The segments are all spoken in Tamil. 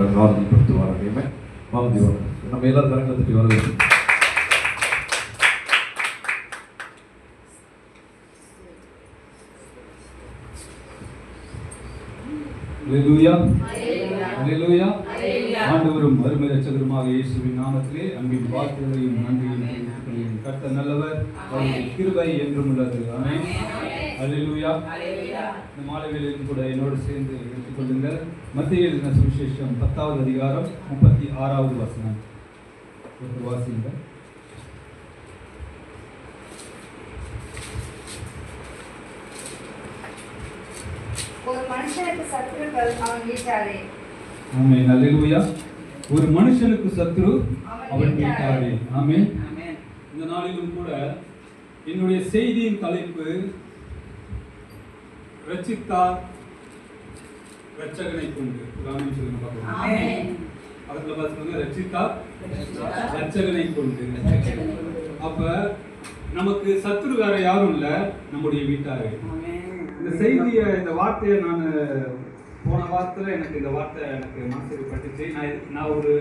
ஆறுதல்படுத்துவார்கள். நம்ம எல்லாரும் கரங்களை தட்டி வரவேற்று ஆண்டவரும் அருமை இரட்சகருமாக இயேசுவின் நாமத்திலே அன்பின் வாழ்த்துகளையும் நன்றியும் கர்த்தர் நல்லவர், அவருடைய கிருபை என்றும் உள்ளது. ஆமென். அல்லேலூயா. இந்த மாலை வேளையிலும் கூட என்னோடு சேர்ந்து எடுத்துக்கொள்ளுங்கள். மத்திய எழுதின சுவிசேஷம் 10வது அதிகாரம் 36வது வசனம் வாசிங்க. ஒரு மனுஷனுக்கு சத்துருக்கள் அவன் வீட்டாரே. ஆமென். அல்லேலூயா. ஒரு மனுஷனுக்கு சத்துரு அவன் வீட்டாரே. ஆமென். இந்த நாளிலும் கூட என்னுடைய செய்தியின் தலைப்பு ரட்சித்தார் ரட்சகனை கொண்டு. ஆமென் சொல்லுங்க பாப்போம். ஆமென். அதுல பாத்தீங்கன்னா ரட்சித்தார் ரட்சகனை கொண்டு. அப்ப நமக்கு சத்துரு வேற யாரும் இல்ல, நம்முடைய வீட்டாரே. இந்த செய்தியை, இந்த வார்த்தையை நான் போன வாரத்தில் எனக்கு இந்த வார்த்தை எனக்கு மனசுக்கு பட்டுச்சு. நான் ஒரு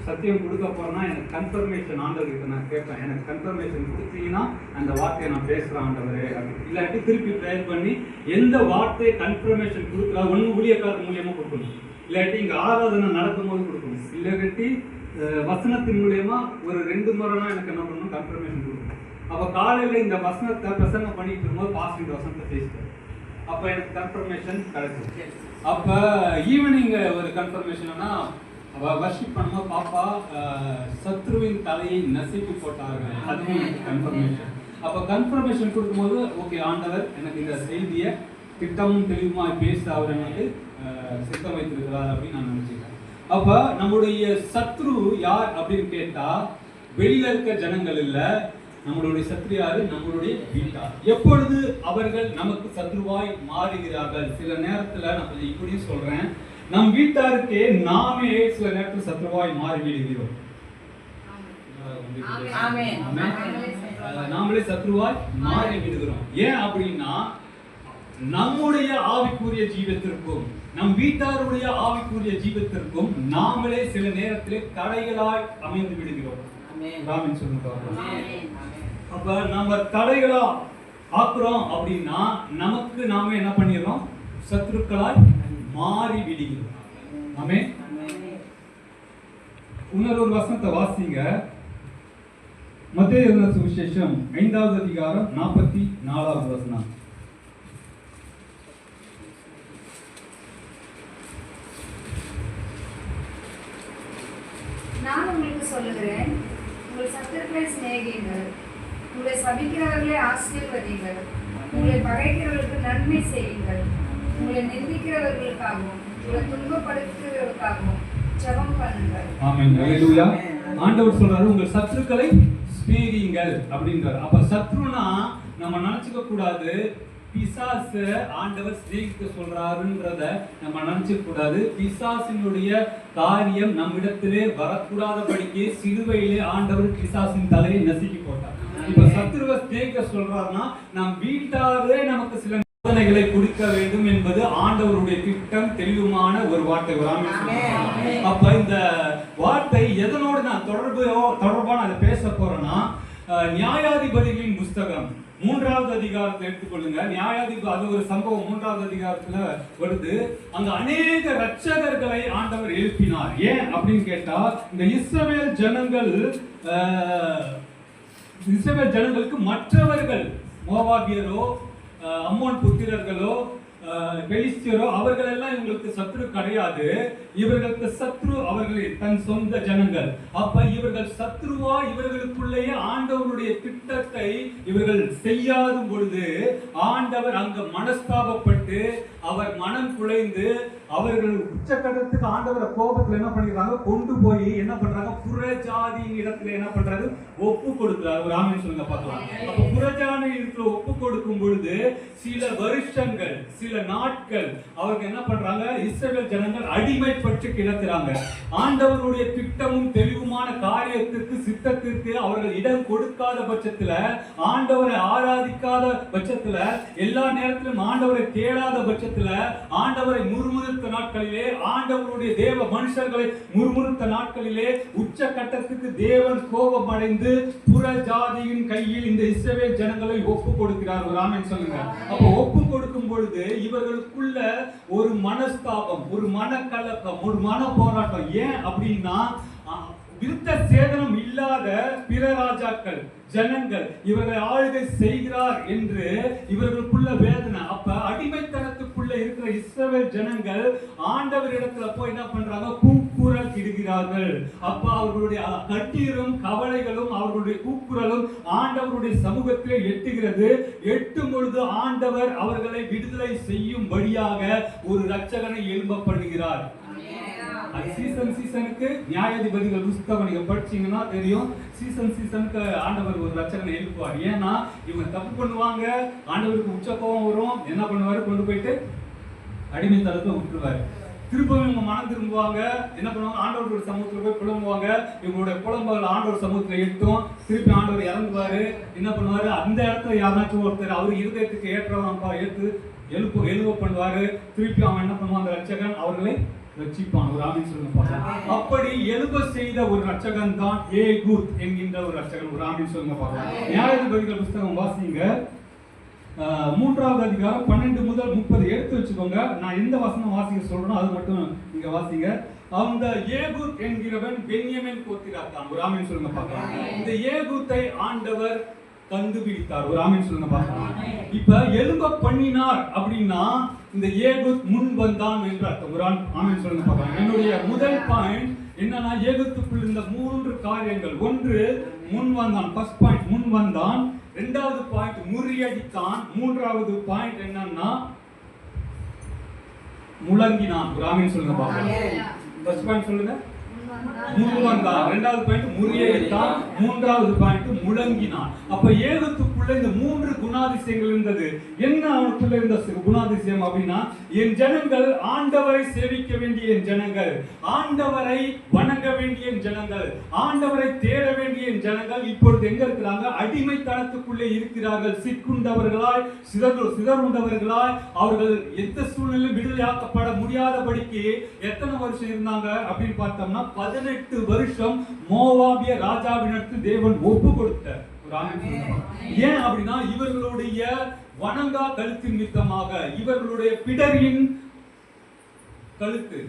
சத்தியம் கொடுக்க போறேன்னா எனக்கு கன்ஃபர்மேஷன் ஆண்டவர்கிட்ட நான் கேட்பேன். எனக்கு கன்ஃபர்மேஷன் கொடுத்தீங்கன்னா அந்த வார்த்தையை நான் பேசுகிறேன் ஆண்டவரே அப்படி. இல்லாட்டி திருப்பி ப்ரேயர் பண்ணி எந்த வார்த்தையை கன்ஃபர்மேஷன் கொடுக்குறா ஒன்று ஊழியக்காரர் மூலியமாக கொடுக்கணும், இல்லாட்டி இங்கே ஆராதனை நடக்கும் போது கொடுக்கணும், இல்லாட்டி வசனத்தின் மூலியமா ஒரு 2 முறைனா எனக்கு என்ன பண்ணணும், கன்ஃபர்மேஷன் கொடுக்கணும். அப்போ காலையில் இந்த வசனத்தை பிரசங்கம் பண்ணிட்டு இருக்கும்போது பாஸ்ட் இந்த வசனத்தை பேசிட்டார். அப்போ எனக்கு கன்ஃபர்மேஷன் கிடைச்சிருக்கு. அப்போ ஈவினிங் ஒரு கன்ஃபர்மேஷன்னா வர்ஷிப் பண்ணும்போது பாப்பா சத்ருவின் தலையை நசுக்கி போட்டார்கள், அதுவும் எனக்கு கன்ஃபர்மேஷன். அப்போ கன்ஃபர்மேஷன் கொடுக்கும்போது ஓகே, ஆண்டவர் எனக்கு இந்த செய்தியை திட்டமும் தெளிவுமா பேச அவர் எனக்கு சித்தம் வைத்திருக்கிறார் அப்படின்னு நான் நினைச்சுக்கிறேன். அப்போ நம்முடைய சத்ரு யார் அப்படின்னு கேட்டா வெளியில இருக்க ஜனங்கள் இல்ல, நம்மளுடைய சத்ரு யாரு, நம்மளுடைய வீட்டார். எப்பொழுது அவர்கள் நமக்கு சத்ருவாய் மாறுகிறார்கள்? சில நேரத்துல நான் கொஞ்சம் இப்படியும் சொல்றேன், நம் வீட்டாருக்கே நாமே சில நேரத்தில் சத்ருவாய் மாறி விடுகிறோம். நாமளே சத்ருவாய் மாறி விடுகிறோம். ஏன் அப்படின்னா நம்முடைய ஆவிக்குரிய ஜீவத்திற்கும் நம் வீட்டாருடைய ஆவிக்குரிய ஜீவத்திற்கும் நாமளே சில நேரத்திலே தடைகளாய் அமைந்து விடுகிறோம். அப்ப நம்ம தடைகளா ஆக்குறோம் அப்படின்னா நமக்கு நாம என்ன பண்ணிடுறோம், சத்ருக்களாய் மாறி விடுகிறோம். ஆமென். இன்னொரு வசனத்தை வாசிங்க. மத்தேயு எழுதின சுவிசேஷம் 5வது அதிகாரம் 44வது வசனம். நான் உங்களுக்கு சொல்லுகிறேன், உங்கள் சத்துருக்களை சிநேகியுங்கள், உங்களை சபிக்கிறவர்களை ஆசீர்வதியுங்கள், உங்களை பகைக்கிறவர்களுக்கு நன்மை செய்யுங்கள், உங்களை நிந்திக்கிறவர்களுக்காகவும் உங்களை துன்பப்படுத்துகிறவர்களுக்காகவும் ஜெபம் பண்ணுங்கள். ஆமென். அல்லேலூயா. ஆண்டவர் சொல்றாரு உங்கள் சத்துருக்களை சிநேகியுங்கள் அப்படின்றார். அப்ப சத்ருனா நம்ம நினைச்சுக்க கூடாது பிசாசு ஆண்டவர் சிநேகிக்க சொல்றாருன்றத நம்ம நினைச்சுக்க கூடாது. பிசாசினுடைய காரியம் நம்மிடத்திலே வரக்கூடாதபடிக்கு சிலுவையிலே ஆண்டவர் பிசாசின் தலையை நசுக்கி போட்டார். இப்ப சத்ருவை சிநேகிக்க சொல்றாருன்னா நம் வீட்டாரே நமக்கு சில சோதனைகளை கொடுக்க வேண்டும் என்பது ஆண்டவருடைய திட்டம், தெளிவுமான ஒரு வார்த்தை. அப்ப இந்த வார்த்தை எதனோடு நான் தொடர்பான அதை பேச போறேன்னா, நியாயாதிபதிகளின் புஸ்தகம் 3வது அதிகாரத்தை எடுத்துக்கொள்ளுங்க. நியாயாதிபதி அது ஒரு சம்பவம் 3வது அதிகாரத்துல வருது. அங்க அநேக ரட்சகர்களை ஆண்டவர் எழுப்பினார். ஏன் அப்படின்னு கேட்டா இந்த இஸ்ரவேல் ஜனங்களுக்கு மற்றவர்கள் மோவாபியரோ அம்மோன் புத்திரர்களோ பெலிஸ்தியரோ அவர்கள் எல்லாம் இவங்களுக்கு சத்ரு கிடையாது. இவர்களுக்கு சத்ரு அவர்களே தன் சொந்த ஜனங்கள். அப்ப இவர்கள் சத்ருவா இவர்களுக்குள்ளேயே ஆண்டவருடைய திட்டத்தை இவர்கள் செய்யாத பொழுது ஆண்டவர் அங்க மனஸ்தாபப்பட்டு அவர் மனம் குலைந்து அவர்கள் உச்சக்கட்டத்துக்கு ஆண்டவரை கோபத்துல என்ன பண்ணிடுறாங்க, கொண்டு போய் என்ன பண்றாங்க, புறஜாதியின் இடத்துல என்ன பண்றாரு, ஒப்பு கொடுக்கிறார். ஒரு ஆமென் சொல்லுங்க பார்க்கலாம். அப்ப புறஜாதி இடத்துல ஒப்பு கொடுக்கும் பொழுது சில வருஷங்கள் சில சில நாட்கள் அவருக்கு என்ன பண்றாங்க, இஸ்ரவேல் ஜனங்கள் அடிமைப்பட்டு கிடக்கிறாங்க. ஆண்டவருடைய திட்டமும் தெளிவுமான காரியத்திற்கு சித்தத்திற்கு அவர்கள் இடம் கொடுக்காத பட்சத்துல, ஆண்டவரை ஆராதிக்காத பட்சத்துல, எல்லா நேரத்திலும் ஆண்டவரை தேடாத பட்சத்துல, ஆண்டவரை முறுமுறுத்த நாட்களிலே, ஆண்டவருடைய தேவ மனுஷர்களை முறுமுறுத்த நாட்களிலே உச்ச கட்டத்துக்கு தேவன் கோபம் அடைந்து புற ஜாதியின் கையில் இந்த இஸ்ரவேல் ஜனங்களை ஒப்பு கொடுக்கிறார். ஒரு ஆமென் சொல்லுங்க. அப்ப ஒப்பு கொடுக்கும் பொழுது இவர்களுக்குள்ள ஒரு மனஸ்தாபம், ஒரு மனக்கலக்கம், ஒரு மன போராட்டம். ஏன் அப்படின்னா, விருத்த சேதனம் இல்லாத பிற ராஜாக்கள் ஜனங்கள் இவர்களை ஆளுகை செய்கிறார் என்று இவர்களுக்குள்ள வேதனை. அப்ப அடிமைத்தனத்துக்குள்ள இருக்கிற இஸ்ரவேல் ஜனங்கள் ஆண்டவர் இடத்துல போய் என்ன பண்றாங்க, கூக்குரல் இடுகிறார்கள். அப்ப அவர்களுடைய கண்ணீரும் கவலைகளும் அவர்களுடைய கூக்குரலும் ஆண்டவருடைய சமூகத்திலே எட்டுகிறது. எட்டும் பொழுது ஆண்டவர் அவர்களை விடுதலை செய்யும்படியாக ஒரு இரட்சகனை எழும்ப பண்ணுகிறார். சீசனுக்கு நியாயாதிபதிகள் புத்தகம் நீங்க படிச்சீங்கன்னா தெரியும். சீசனுக்கு ஆண்டவர் ஒரு இரட்சகனை எழுப்புவார். ஏன்னா இவங்க தப்பு பண்ணுவாங்க, ஆண்டவருக்கு உச்ச கோபம் வரும். என்ன பண்ணுவாரு, கொண்டு போயிட்டு அடிமைத்தனத்தை விட்டுருவாரு. திருப்பி இவங்க மனம் திரும்புவாங்க, என்ன பண்ணுவாங்க, ஆண்டவரோட சமூகத்துல போய் புலம்புவாங்க. இவங்களுடைய புலம்புகள் ஆண்டவர் சமூகத்துல எட்டும். திருப்பி ஆண்டவர் இறங்குவாரு. என்ன பண்ணுவாரு, அந்த இடத்துல யாராச்சும் ஒருத்தர் அவர் இருதயத்துக்கு ஏற்றவன்பா ஏற்று எழுப்ப பண்ணுவாரு. திருப்பி அவன் என்ன பண்ணுவான், அந்த இரட்சகன் அவர்களை ரட்சிப்பான். ஒரு ஆமென் சொல்லுங்க. அப்படி எழுப செய்த ஒரு இரட்சகன் தான் ஏகூத் என்கின்ற ஒரு இரட்சகன். ஒரு ஆமென் சொல்லுங்க பார்க்கலாம். நியாயாதிபதிகள் புத்தகம் வாசிங்க, 3வது அதிகாரம் 12 முதல் 30 எடுத்து வச்சுக்கோங்க. நான் எந்த வசனம் வாசிக்க சொல்றேனோ அது மட்டும் நீங்க வாசிங்க. அந்த ஏகூத் என்கிறவன் பென்யமீன் கோத்திரத்தான். ஒரு ஆமென் சொல்லுங்க பார்க்கலாம். இந்த ஏகூத்தை ஆண்டவர் கண்டுபிடித்தார். ஒரு ஆமென் சொல்லுங்க பார்க்கலாம். இப்ப எழும்ப பண்ணினார் அப்படின்னா இந்த ஏகூத் முன் வந்தான் என்று அர்த்தம். ஒரு ஆமென் சொல்லுங்க பார்க்கலாம். என்னுடைய முதல் பாயிண்ட் என்னன்னா, ஏகூத்துக்குள் இருந்த 3 காரியங்கள். ஒன்று, முன் வந்தான். ஃபர்ஸ்ட் பாயிண்ட் முன் வந்தான். இரண்டாவது பாயிண்ட் முறியடித்தான். மூன்றாவது பாயிண்ட் என்னன்னா முழங்கினான். ஒரு ஆமென் சொல்லுங்க பார்க்கலாம். ஃபர்ஸ்ட் பாயிண்ட் சொல்லுங்க, முன் வந்தான். இரண்டாவது பாயிண்ட் முறியடித்தான். மூன்றாவது பாயிண்ட் முழங்கினான். அப்ப ஏகத்துக்குள்ள இந்த 3 குணாதிசயங்கள் இருந்தது. என்ன அவனுக்குள்ள இருந்த குணாதிசயம் அப்படின்னா, என் ஜனங்கள் ஆண்டவரை சேவிக்க வேண்டிய என் ஜனங்கள், ஆண்டவரை வணங்க வேண்டிய என் ஜனங்கள், ஆண்டவரை தேட வேண்டிய என் ஜனங்கள் இப்பொழுது எங்க இருக்கிறாங்க, அடிமைத்தனத்துக்குள்ளே இருக்கிறார்கள். சிக்குண்டவர்களாய், சிதறுண்டவர்களாய், அவர்கள் எந்த சூழ்நிலையிலும் விடுதலையாக்கப்பட முடியாதபடிக்கு எத்தனை வருஷம் இருந்தாங்க அப்படின்னு பார்த்தோம்னா 18 வருஷம் மோவாபிய ராஜாவினருக்கு தேவன் ஒப்பு கொடுத்தார். ஏன் அப்படின்னா, இவர்களுடைய வணங்கா கழுத்தின் நிமித்தமாக, இவர்களுடைய பிடரின் கழுத்து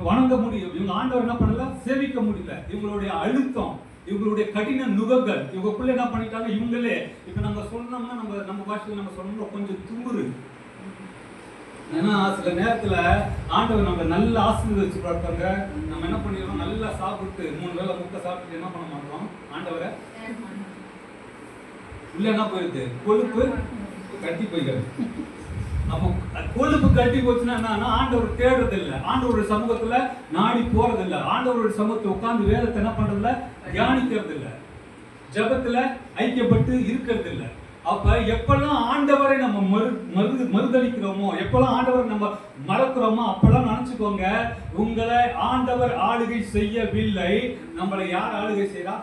வணங்க முடியும். இவங்க ஆண்டவர் என்ன பண்ணல, சேவிக்க முடியல. இவங்களுடைய அழுத்தம், இவங்களுடைய கடின நுகங்கள், இவங்களுக்குள்ள என்ன பண்ணிட்டாங்க, இவங்களே இப்ப நம்ம சொன்னோம்னா, நம்ம பாஷையில நம்ம சொன்னோம்னா கொஞ்சம் தும்புரு. ஏன்னா சில நேரத்துல ஆண்டவர் நம்ம நல்ல ஆசீர்வதிச்சு பார்த்தாங்க, நம்ம என்ன பண்ணிடுறோம், நல்லா சாப்பிட்டு 3 வேளை முட்டை சாப்பிட்டு என்ன பண்ண மாட்டோம், ஆண்டவரை உள்ள என்ன போயிடுது, கொழுப்பு கட்டி போய்கிறது. அப்போ கொழுப்பு கட்டி போச்சுன்னா என்னன்னா, ஆண்டவர் தேடுறது இல்லை, ஆண்டவருடைய சமூகத்துல நாடி போறது இல்லை, ஆண்டவருடைய சமூகத்தை உட்கார்ந்து வேதத்தை என்ன பண்றது இல்லை, தியானிக்கிறது இல்லை, ஜபத்துல ஐக்கியப்பட்டு இருக்கிறது இல்லை. அப்ப எப்பெல்லாம் ஆண்டவரை நம்ம மறுதளிக்கிறோமோ, எப்பெல்லாம் ஆண்டவரை நம்ம மறக்கிறோமோ, அப்பெல்லாம் நினைச்சுக்கோங்க, உங்களை ஆண்டவர் ஆளுகை செய்யவில்லை. நம்மளை யார் ஆளுகை செய்யறா?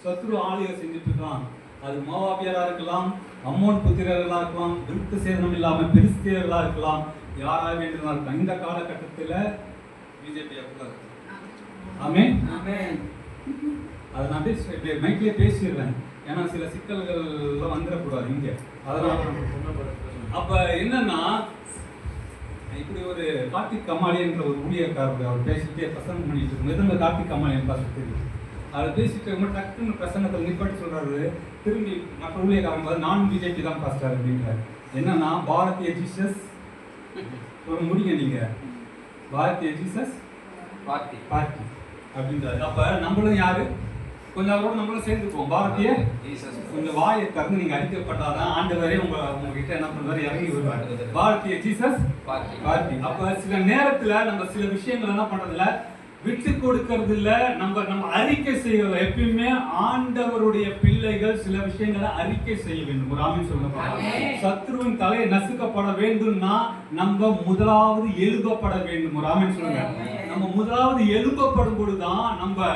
சத்ரு ஆளுகை செஞ்சுட்டு இருக்கான். அது மோவாபியரா இருக்கலாம், அம்மோன் புத்திரர்களா இருக்கலாம், விருத்த சேதனம் இல்லாம பெலிஸ்தியர்களா இருக்கலாம், யாராக வேண்டுமா இருக்கலாம். இந்த காலகட்டத்தில் பிஜேபி ஆமென் ஆமென். அதை நான் மைக்லயே பேசிடுறேன், ஏன்னா சில சிக்கல்கள் எல்லாம் வந்துடக்கூடாது இங்க. அதனால அப்ப என்னன்னா, இப்படி ஒரு கார்த்திக் கமாலி என்ற ஒரு ஊழியக்காரர் அவர் பேசிட்டே பிரசங்கம் பண்ணிட்டு இருக்கும். எதுங்க கார்த்திக் கமாலி பாஸ்டர் தெரியும். அதை பேசிட்டு டக்குன்னு பிரசங்கத்தை நிப்பாட்டி சொல்றாரு, திரும்பி மற்ற ஊழியக்காரங்க நான் பிஜேபி தான் பாஸ்டர் அப்படின்றாரு. என்னன்னா, பாரதிய ஜீசஸ் ஒரு முடிங்க, நீங்க பாரதிய ஜீசஸ் பார்ட்டி அப்படின்றாரு. அப்ப நம்மளும் யாரு, கொஞ்சம் அவரோட நம்மளும் சேர்ந்துப்போம். பாரதிய ஜீசஸ் கொஞ்சம் வாயை திறந்து நீங்க அடிக்கப்பட்டாதான் ஆண்டவரே உங்ககிட்ட என்ன பண்றாரு, இறங்கி வருவாரு. Bharatiya Jesus party. அப்ப சில நேரத்துல நம்ம சில விஷயங்கள் என்ன பண்றதுல விட்டு கொடுக்கறது இல்ல. நம்ம அறிக்கை செய்யறது. எப்பயுமே ஆண்டவருடைய பிள்ளைகள் சில விஷயங்களை அறிக்கை செய்ய வேண்டும். ஒரு ஆமென் சொல்லுங்க. சத்ருவின் தலையை நசுக்கப்பட வேண்டும்னா நம்ம முதலாவது எழுப்பப்பட வேண்டும். ஒரு ஆமென் சொல்லுங்க. நம்ம முதலாவது எழுப்பப்படும் பொழுதுதான், நம்ம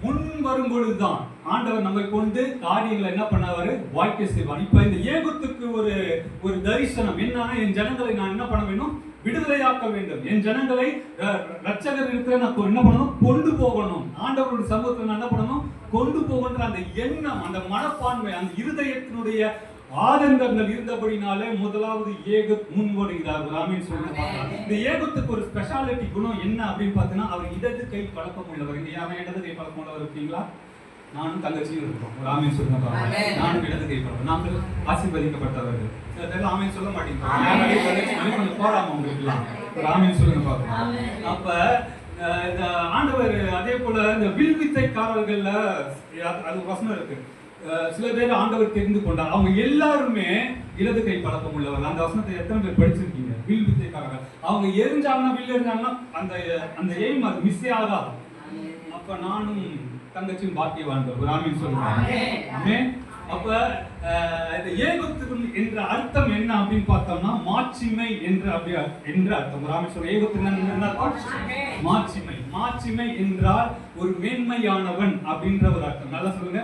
முன் வரும் பொழுதுதான் ஆண்டவர் நம்மை கொண்டு காரியங்களை என்ன பண்ணாரு, வாய்க்க செய்வார். இப்ப இந்த ஏகத்துக்கு ஒரு தரிசனம் என்னன்னா, என் ஜனங்களை நான் என்ன பண்ண வேண்டும், விடுதலையாக்க வேண்டும். என் ஜனங்களை ரட்சகர் இருக்கிற நான் என்ன பண்ணணும், கொண்டு போகணும். ஆண்டவருடைய சமூகத்தில் நான் என்ன பண்ணணும், கொண்டு போகின்ற அந்த எண்ணம், அந்த மனப்பான்மை, அந்த இருதயத்தினுடைய ஆதங்கங்கள் இருந்தபடினாலே முதலாவது ஏகத் முன்வருகிறார். ஆமென் சொல்லுங்க. இந்த ஏகத்துக்கு ஒரு ஸ்பெஷாலிட்டி குணம் என்ன அப்படின்னு பார்த்தீங்கன்னா, அவர் இடது கை பழக்கம் உள்ளவர். இங்க யாரும் இடது கை பழக்கம் உள்ளவர் இருக்கீங்களா? நானும் தங்கச்சியும் இருக்கோம். ஒரு ஆமென் சொல்லுங்க. நானும் இடது கை பழக்கம். நாங்கள் ஆசீர்வதிக்கப்பட்டவர்கள். சில பேர் ஆமென் சொல்ல மாட்டேங்கிறாங்க. கொஞ்சம் போராம உங்களுக்கு ஒரு ஆமென் சொல்லுங்க பார்க்கலாம். அப்ப இந்த ஆண்டவர் அதே போல இந்த வில்வித்தைக்காரர்கள்ல அது வசனம் இருக்கு. சில பேர் ஆண்டவர் தெரிந்து கொண்டார். அவங்க எல்லாருமே இடது கை பழக்கம் உள்ளவர். அந்த வசனத்தை எத்தனை பேர் படிச்சிருக்கீங்க? வில் வித்தைக்காரர்கள். அவங்க எரிஞ்சாங்கன்னா, வில் எரிஞ்சாங்கன்னா அந்த எய்ம் அது மிஸ்ஸே ஆகாது. அப்ப நானும் தங்கச்சியும் பாக்கியவான்கள். ஒரு ஆமென் சொல்லுங்க. ஆமென். அப்ப இந்த ஏகத்துக்கு என்ற அர்த்தம் என்ன அப்படின்னு பார்த்தோம்னா, மாட்சிமை என்ற அர்த்தம். ஒரு ஆமென் சொல்லுங்க. ஏகத்துக்கு என்ன மாட்சிமை. மாட்சிமை என்றால் ஒரு மேன்மையானவன் அப்படின்ற ஒரு அர்த்தம். நல்லா சொல்லுங்க.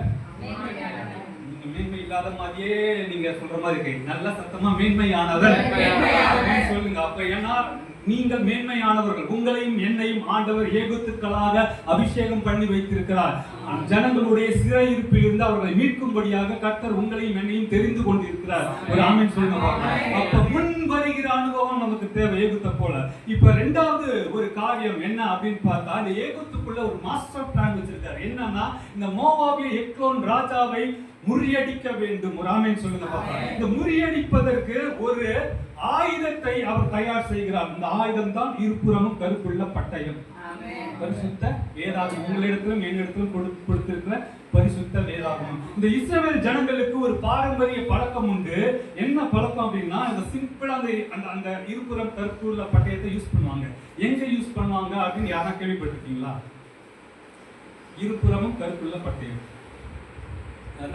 நீங்க மேன்மை இல்லாத மாதிரியே நீங்க சொல்ற மாதிரி இருக்கு. நல்ல சத்தமா மேன்மையானவர் சொல்லுங்க. அப்ப ஏன்னா நீங்கள் மேன்மையானவர்கள். உங்களையும் என்னையும் ஆண்டவர் ஏகத்துக்களாக அபிஷேகம் பண்ணி வைத்திருக்கிறார். ஜனங்களுடைய சிறையிருப்பில் இருந்து அவர்களை மீட்கும்படியாக கர்த்தர் உங்களையும் என்னையும் தெரிந்து கொண்டிருக்கிறார். ஒரு ஆமென் சொல்லுங்க. அப்ப முன் வருகிற அனுபவம் நமக்கு தேவை ஏகத்தை போல. இப்ப ரெண்டாவது ஒரு காரியம் என்ன அப்படின்னு பார்த்தா, இந்த ஏகத்துக்குள்ள ஒரு மாஸ்டர் பிளான் வச்சிருக்காரு. என்னன்னா, இந்த மோவாபிய எக்லோன் ராஜாவை முறியடிக்க வேண்டும். ஒரு ஆமென் சொல்லுங்க பாப்பா. இந்த முறியடிப்பதற்கு ஒரு ஆயுதத்தை அவர் தயார் செய்கிறார். இந்த ஆயுதம் தான் இருபுறமும் கருப்புள்ள பட்டயம். பரிசுத்த வேதாகமம். உங்களிடத்திலும் என்னிடத்திலும் கொடுத்திருக்கிற பரிசுத்த வேதாகமம். இந்த இஸ்ரவேல் ஜனங்களுக்கு ஒரு பாரம்பரிய பழக்கம் உண்டு. என்ன பழக்கம் அப்படின்னா, அந்த சிம்பிளா அந்த இருபுறம் கருப்புள்ள பட்டயத்தை யூஸ் பண்ணுவாங்க. எங்க யூஸ் பண்ணுவாங்க அப்படின்னு யாரும் கேள்விப்பட்டிருக்கீங்களா? இருபுறமும் கருப்புள்ள பட்டயம்.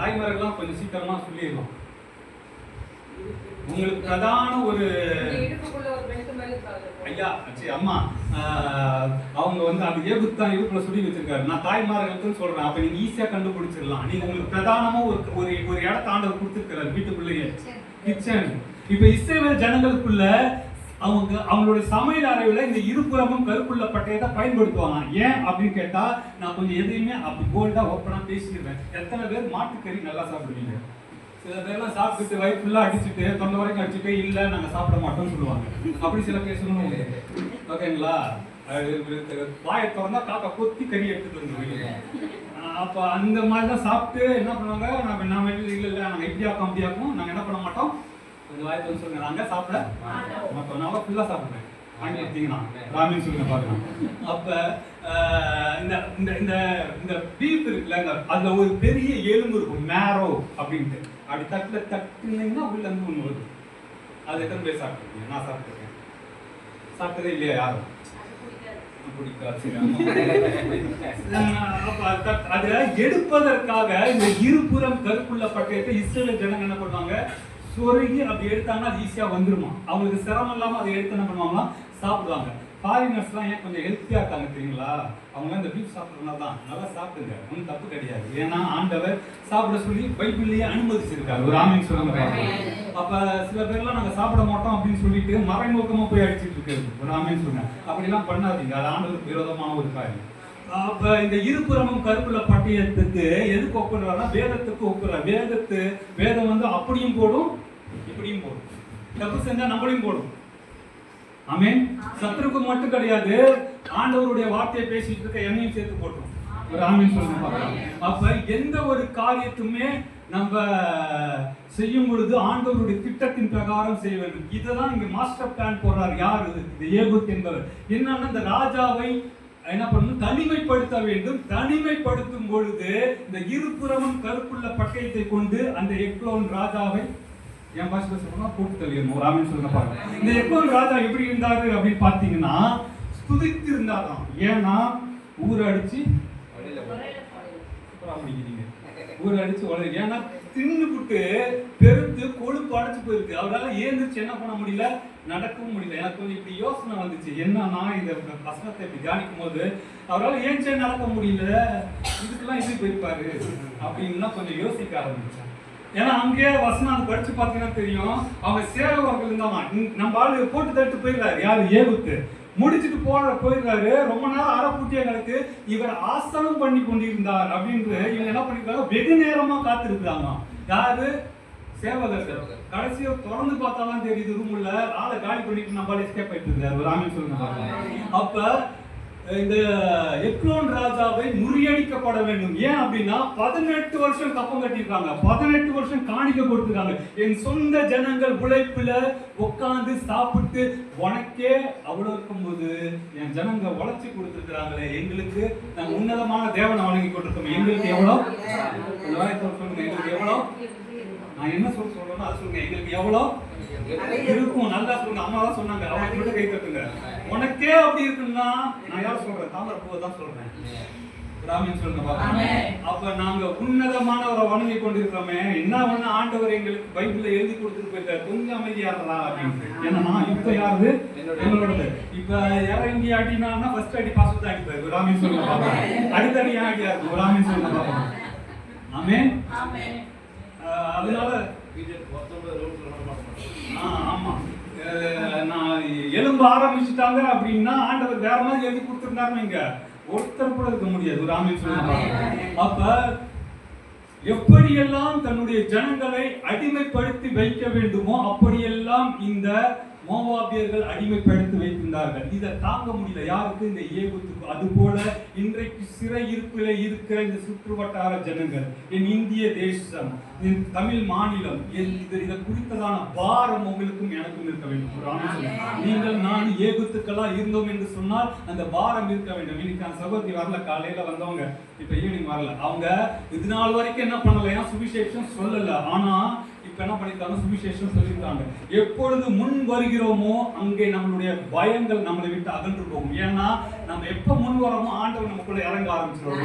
தாய்மாரெல்லாம் கொஞ்சம் சீக்கிரமா சொல்லிடலாம். உங்களுக்கு பிரதான ஒரு ஐயா அம்மா அவங்க அந்த ஏகுத்தான் இடுப்புல சொல்லி வச்சிருக்காரு. நான் தாய்மார்களுக்கு சொல்றேன். அப்ப நீங்க ஈஸியா கண்டுபிடிச்சிடலாம். நீங்க உங்களுக்கு பிரதானமா ஒரு இடத்த ஆண்டவர் கொடுத்திருக்கிறார் வீட்டுக்குள்ளேயே, கிச்சன். இப்ப இஸ்ரவேல் ஜனங்களுக்குள்ள அவங்களுடைய சமையல் அறையில இந்த இருபுறமும் கருப்புள்ள பட்டயத்தை பயன்படுத்துவாங்க. ஏன் அப்படின்னு கேட்டா, நான் கொஞ்சம் எதையுமே அப்படி போல்டா ஓப்பனா பேசிடுவேன். எத்தனை பேர் மாட்டுக்கறி நல்லா சாப்பிடுவீங்க? சில பேர்லாம் சாப்பிட்டுட்டு வயிறு ஃபுல்லா அடிச்சுட்டு தொண்டை வரைக்கும் அடிச்சுட்டு இல்ல நாங்க சாப்பிட மாட்டோம்னு சொல்லுவாங்க. அப்படி சில கேசுகளும் ஓகேங்களா? வாயை திறந்தா காக்கா கொத்தி கறி எடுத்துட்டு வந்துருவீங்க. அப்ப அந்த மாதிரிதான் சாப்பிட்டு என்ன பண்ணுவாங்க, நாம இல்ல நாங்க இப்படியாக்கும் அப்படியாக்கும் நாங்க என்ன பண்ண மாட்டோம், கொஞ்சம் வாயை திறந்து சொல்லுங்க, நாங்க சாப்பிட மாட்டோம். நான் ஃபுல்லா சாப்பிடுவேன். வாங்கி எடுத்தீங்கன்னா ராமின்னு சொல்லுங்க பாக்கலாம். அப்ப இந்த பீஃப் இருக்குல்ல, அதுல ஒரு பெரிய எலும்பு இருக்கும், மேரோ அப்படின்ட்டு. அப்படி தட்டுனீங்கன்னா உள்ள இருந்து ஒண்ணு வருது. அது எத்தனை பேர் சாப்பிட்டுருக்கீங்க? நான் சாப்பிட்டுருக்கேன். சாப்பிட்டதே இல்லையா யாரும்? அத எடுப்பதற்காக இந்த இருபுறம் கருப்புள்ள பட்டயத்தை இஸ்ரவேல் ஜனங்க என்ன பண்ணுவாங்க, சொருகி அப்படி எடுத்தாங்கன்னா அது ஈஸியா வந்துருமா. அவங்களுக்கு சிரமம் இல்லாம அதை எடுத்து என்ன பண்ணுவாங்க, சாப்பிடுவாங்க. ஃபாரினர்ஸ்லாம் ஏன் கொஞ்சம் ஹெல்த்தியா இருக்காங்க தெரியுங்களா? அவங்க இந்த பீஃப் சாப்பிட்றதுனால தான். நல்லா சாப்பிடுங்க, ஒன்றும் தப்பு கிடையாது. ஏன்னா ஆண்டவர் சாப்பிட சொல்லி பைபிள்லயே அனுமதிச்சிருக்காரு. ஒரு ஆமென் சொல்லுங்க. அப்ப சில பேர்லாம் நாங்க சாப்பிட மாட்டோம் அப்படின்னு சொல்லிட்டு மறைமுகமா போய் அடிச்சுட்டு இருக்கிறது. ஒரு ஆமென் சொல்லுங்க. அப்படிலாம் பண்ணாதீங்க. அது ஆண்டவருக்கு விரோதமான ஒரு காரியம். அப்ப இந்த இருபுறமும் கருப்புள்ள பட்டயத்துக்கு எதுக்கு ஒப்புறாருன்னா, வேதத்துக்கு ஒப்புறாரு. வேதம் அப்படியும் போடும் இப்படியும் போடும். தப்பு செஞ்சா நம்மளையும் போடும். ஆமென். சத்துருக்கு மட்டும் கிடையாது, ஆண்டவருடைய வார்த்தையை பேசிட்டு இருக்க என்னையும் சேர்த்து போட்டோம். ஒரு ஆமென் சொல்லுங்க பார்க்கலாம். அப்ப எந்த ஒரு காரியத்துமே நம்ம செய்யும் பொழுது ஆண்டவருடைய திட்டத்தின் பிரகாரம் செய்ய வேண்டும். இததான் இங்க மாஸ்டர் பிளான் போடுறாரு. யார் இது? இந்த ஏகூத் என்பவர். என்னன்னா, இந்த ராஜாவை என்ன பண்ணணும், தனிமைப்படுத்த வேண்டும். தனிமைப்படுத்தும் பொழுது இந்த இருபுறமும் கருப்புள்ள பட்டயத்தை கொண்டு அந்த எக்லோன் ராஜாவை என் பாஷையில சொல்லணும்னா போட்டு தள்ளிடணும். ஒரு ஆமென் சொல்லுங்க பாருங்க. இந்த எக்லோன் ராஜா எப்படி இருந்தாரு அப்படின்னு பாத்தீங்கன்னா, ஸ்துதித்திருந்தார். இருந்தாராம். ஏன்னா ஊரை அடிச்சு ஊரை அடிச்சு உலக, ஏன்னா தின்னுபுட்டு பெருத்து கொழுப்பு அடைச்சு போயிருக்கு. அவரால் ஏந்திரிச்சு என்ன பண்ண முடியல, நடக்கவும் முடியல. எனக்கு கொஞ்சம் இப்படி யோசனை வந்துச்சு, என்னன்னா இந்த வசனத்தை இப்படி தியானிக்கும் போது அவரால் ஏஞ்சே நடக்க முடியல, இதுக்கெல்லாம் இது போயிருப்பாரு அப்படின்லாம் கொஞ்சம் யோசிக்க ஆரம்பிச்சேன். ஏன்னா அங்கேயே வசனம் அது படிச்சு பார்த்தீங்கன்னா தெரியும், அவங்க சேவகர்கள் இருந்தாங்க. நம்ம ஆளு போட்டு தட்டு போயிடுறாரு, யாரு ஏகுத்து முடிச்சுட்டு போயிடுறாரு. ரொம்ப நேரம் அறப்பூட்டிய கணக்கு இவர் ஆசனம் பண்ணி கொண்டிருந்தார் அப்படின்று இவங்க என்ன பண்ணிருக்காங்க, வெகு நேரமா காத்திருக்கிறாங்க. யாரு? சேவகர்கள். கடைசியா திறந்து பார்த்தாலும் தெரியுது, ரூம்ல ஆளை காலி பண்ணிட்டு நம்மளால எஸ்கேப் ஆயிட்டு இருக்காரு. ஒரு ஆமீன் சொல்லுங்க. அப்ப இந்த எக்ரோன் ராஜாவை முறியடிக்கப்பட வேண்டும். ஏன் அப்படின்னா 18 வருஷம் கப்பம் கட்டிருக்காங்க, 18 வருஷம் காணிக்க கொடுத்துருக்காங்க. என் சொந்த ஜனங்கள் உழைப்புல உட்காந்து சாப்பிட்டு உனக்கே அவ்வளவு இருக்கும்போது என் ஜனங்க உழைச்சி கொடுத்துருக்காங்களே, எங்களுக்கு நாங்கள் உன்னதமான தேவனை வணங்கி கொண்டிருக்கோம், எங்களுக்கு எவ்வளவு சொல்லுங்க, எங்களுக்கு எவ்வளவு, நான் என்ன சொல்றேன்னா அது சொல்லுங்க, எங்களுக்கு எவ்வளவு இருக்கும், நல்லா சொல்லுங்க. அம்மா தான் சொன்னாங்க, அவங்க மட்டும் கை தட்டுங்க. உனக்கே அப்படி இருக்குன்னா நான் யார் சொல்றேன், தாமரை பூவை தான் சொல்றேன். ராமன் சொல்லுங்க பாருங்க. அப்ப நாங்க உன்னதமானவரை வணங்கி கொண்டிருக்கிறோமே, என்ன ஒண்ணு ஆண்டவர் எங்களுக்கு பைபிள்ல எழுதி கொடுத்துட்டு போயிருக்காரு, கொஞ்சம் அமைதியா இருக்கலாம் அப்படின்னு. ஏன்னா இப்ப யாரு எங்களோடது, இப்ப இறங்கி அடினா ஃபர்ஸ்ட் அடி பாசத்தை அடிப்பாரு. ராமன் சொல்லுங்க பாருங்க. அடுத்தடி ஏன் அடியா இருக்கு, ராமன் சொல்லுங்க பாருங்க. ஆமென். அதனால ஆமா நான் எலும்பு ஆரம்பிச்சுட்டாங்க அப்படின்னா ஆண்டவர் வேற மாதிரி எழுதி கொடுத்துருந்தாருன்னு இங்க ஒருத்தர் கூட இருக்க முடியாது. ஒரு ஆமீன் சொல்லுங்க. அப்ப எப்படியெல்லாம் தன்னுடைய ஜனங்களை அடிமைப்படுத்தி வைக்க வேண்டுமோ அப்படியெல்லாம் இந்த மோவாபியர்கள் அடிமைப்படுத்தி வைத்திருந்தார்கள். இதை தாங்க முடியல யாருக்கு, இந்த ஏகுத்துக்கு. அது போல இன்றைக்கு சிறை இருப்பில இருக்கிற இந்த சுற்று வட்டார ஜனங்கள், என் இந்திய தேசம், என் தமிழ் மாநிலம், இதை குறித்ததான பாரம் உங்களுக்கும் எனக்கும் இருக்க வேண்டும். நீங்கள் நான் ஏகுத்துக்கெல்லாம் இருந்தோம் என்று சொன்னால் அந்த பாரம் இருக்க வேண்டும். இன்னைக்கு அந்த சகோதரி வரல, காலையில வந்தவங்க இப்ப ஈவினிங் வரல. அவங்க இது நாள் வரைக்கும் என்ன பண்ணலையா, சுவிசேஷம் சொல்லல. ஆனா இப்ப என்ன பண்ணிருக்காங்க, சுவிசேஷம் சொல்லியிருக்காங்க. எப்பொழுது முன் வருகிறோமோ அங்கே நம்மளுடைய பயங்கள் நம்மளை விட்டு அகன்று போகும். ஏன்னா நம்ம எப்ப முன் வரோமோ ஆண்டவர் நமக்குள்ள இறங்க ஆரம்பிச்சிருவோம்.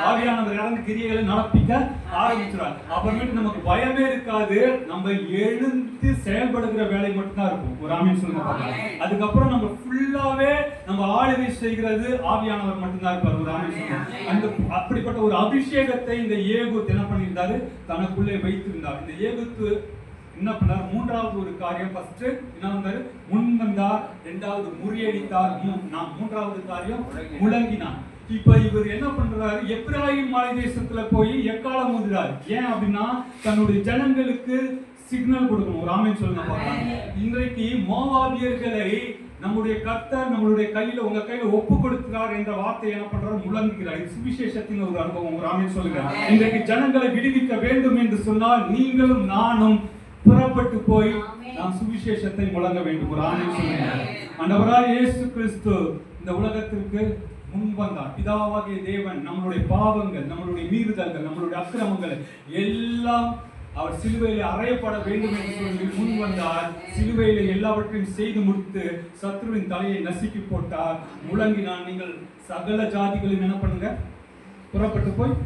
ஆவியானவர் இறந்து கிரியைகளை நடப்பிக்க ஆரம்பிச்சிருவார். அப்புறமேட்டு நமக்கு பயமே இருக்காது, நம்ம எழுந்து செயல்படுகிற வேலை மட்டும்தான் இருக்கும். ஒரு ஆமீன் சொல்லுங்க. அதுக்கப்புறம் நம்ம ஃபுல்லாவே நம்ம ஆளுகை செய்கிறது ஆவியானவர் மட்டும்தான் இருப்பார். ஒரு ஆமீன் சொல்லுங்க. அந்த அப்படிப்பட்ட ஒரு அபிஷேகத்தை இந்த ஏகுத் என்ன பண்ணியிருந்தாரு, தனக்குள்ளே வைத்திருந்தார். இந்த ஏகுத்து என்ன பண்ணார், மூன்றாவது ஒரு காரியம். ஃபர்ஸ்ட் என்ன வந்தாரு, முன் வந்தார். இரண்டாவது முறியடித்தார். மூன்றாவது காரியம் முழங்கினார். இப்ப இவர் என்ன பண்றாரு, எப்ராயிம் மலை தேசத்துல போய் எக்காலம் ஊதுறாரு. ஏன் அப்படின்னா தன்னுடைய ஜனங்களுக்கு சிக்னல் கொடுக்கணும். ஒரு ஆமென் சொல்லுங்க. இன்றைக்கு மோவாபியர்களை நம்முடைய கர்த்தர் நம்மளுடைய கையில, உங்க கையில ஒப்பு கொடுக்கிறார் என்ற வார்த்தை என்ன பண்றாரு, முழங்குகிறார். சுவிசேஷத்தின் ஒரு அனுபவம். ஒரு ஆமென் சொல்லுங்க. இன்றைக்கு ஜனங்களை விடுவிக்க வேண்டும் என்று சொன்னால் நீங்களும் நானும் புறப்பட்டு போய் நாம் சுவிசேஷத்தை முழங்க வேண்டும். ஒரு ஆமென் சொல்லுங்க. ஆண்டவராகிய இயேசு கிறிஸ்து இந்த உலகத்திற்கு முன் வந்தார். பிதாவாகிய தேவன் நம்மளுடைய பாவங்கள், நம்மளுடைய மீறுதல்கள், நம்மளுடைய அக்கிரமங்கள் எல்லாம் அவர் சிலுவையில் அறையப்பட வேண்டும் என்று சொல்லி முன் வந்தார். சிலுவையில எல்லாவற்றையும் செய்து முடித்து சத்ருவின் தலையை நசுக்கி போட்டார். முழங்கினான். நீங்கள் சகல ஜாதிகளையும் என்ன பண்ணுங்க, புறப்பட்டு போய்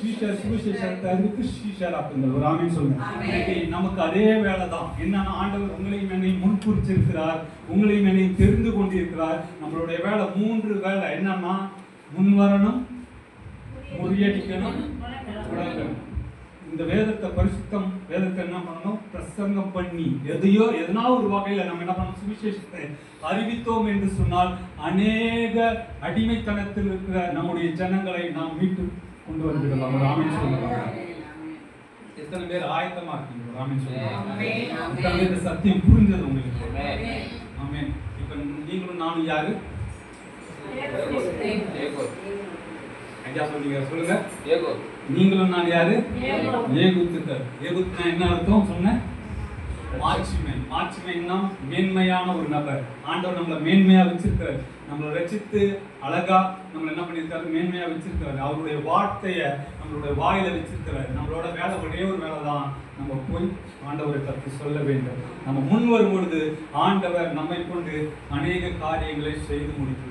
சுவிசேஷத்தை அறிவித்து சீஷராக்குங்கள். ஒரு ஆமென் சொல்லுங்க. நமக்கு அதே வேலை தான். என்னன்னா ஆண்டவர் உங்களையும் என்னையும் முன்குறிச்சிருக்கிறார், உங்களையும் என்னையும் தெரிந்து கொண்டிருக்கிறார். நம்மளுடைய வேலை 3 வேலை. என்னன்னா முன் வரணும், முறியடிக்கணும், முழங்கணும். இந்த வேதத்தை பரிசுத்தம், வேதத்தை என்ன பண்ணணும், பிரசங்கம் பண்ணி எதனா ஒரு வகையில நம்ம என்ன பண்ணணும், சுவிசேஷத்தை அறிவித்தோம் என்று சொன்னால் அநேக அடிமைத்தனத்தில் இருக்கிற நம்முடைய ஜனங்களை நாம் மீட்டு கொண்டு வந்துவிடலாம். ஒரு ஆமென் சொல்லுங்க. எத்தனை பேர் ஆயத்தமா இருக்கீங்க? ஒரு ஆமென் சொல்லுங்க. இந்த சத்தியம் புரிஞ்சது உங்களுக்கு? ஆமென். இப்ப நீங்களும் நானும் யாரு? ஐயா சொன்னீங்க, சொல்லுங்க. நீங்களும் நான் யாரு? ஏகுத்துக்கள். ஏகுத்துனா என்ன அர்த்தம் சொன்னேன்? மாட்சிமை. மாட்சிமைன்னா மேன்மையான ஒரு நபர். ஆண்டவர் நம்மளை மேன்மையா வச்சிருக்காரு. நம்மளை ரசித்து அழகா நம்மளை என்ன பண்ணியிருக்காரு, மேன்மையா வச்சிருக்காரு. அவருடைய வார்த்தைய நம்மளுடைய வாயில வச்சிருக்கிறாரு. நம்மளோட வேலை ஒரே ஒரு வேலை தான், நம்ம போய் ஆண்டவரை பற்றி சொல்ல வேண்டும். நம்ம முன் வரும் பொழுது ஆண்டவர் நம்மை கொண்டு அநேக காரியங்களை செய்து முடித்துள்ளார்.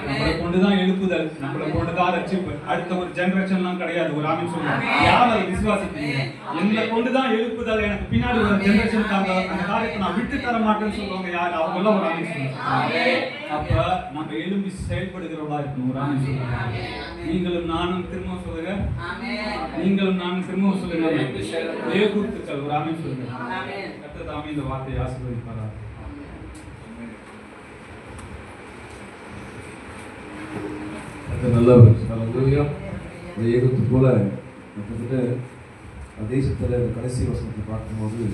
நம்மளை கொண்டுதான் எழுப்புதல், நம்மளை கொண்டுதான் ரட்சிப்பு. அடுத்த ஒரு ஜெனரேஷன்லாம் கிடையாது. ஒரு ஆமென் சொல்லுங்க. யார் அதை விசுவாசிப்பீங்க? என்னை கொண்டுதான் எழுப்புதல், எனக்கு பின்னாடி ஒரு ஜெனரேஷனுக்காக அந்த காரியத்தை நான் விட்டு தர மாட்டேன்னு சொல்லுவாங்க. யார்? அவங்க எல்லாம் ஒரு ஆமென் சொல்லுங்க. அப்ப நம்ம எழும்பி செயல்படுகிறவங்களா இருக்கணும். ஒரு ஆமென் சொல்லுங்க. நீங்களும் நானும் திரும்ப சொல்லுங்க. நீங்களும் நானும் திரும்ப சொல்லுங்க. தேவதூதர்கள் ஒரு ஆமென் சொல்லுங்க. கர்த்தர் தாமே இந்த வார்த்தையை ஆசீர்வதிப்பாராக. நல்லவர். ஹல்லேலூயா. ஏகத்து போல கிட்டத்தட்ட தேசத்துல கடைசி வசனத்தை பார்க்கும்போது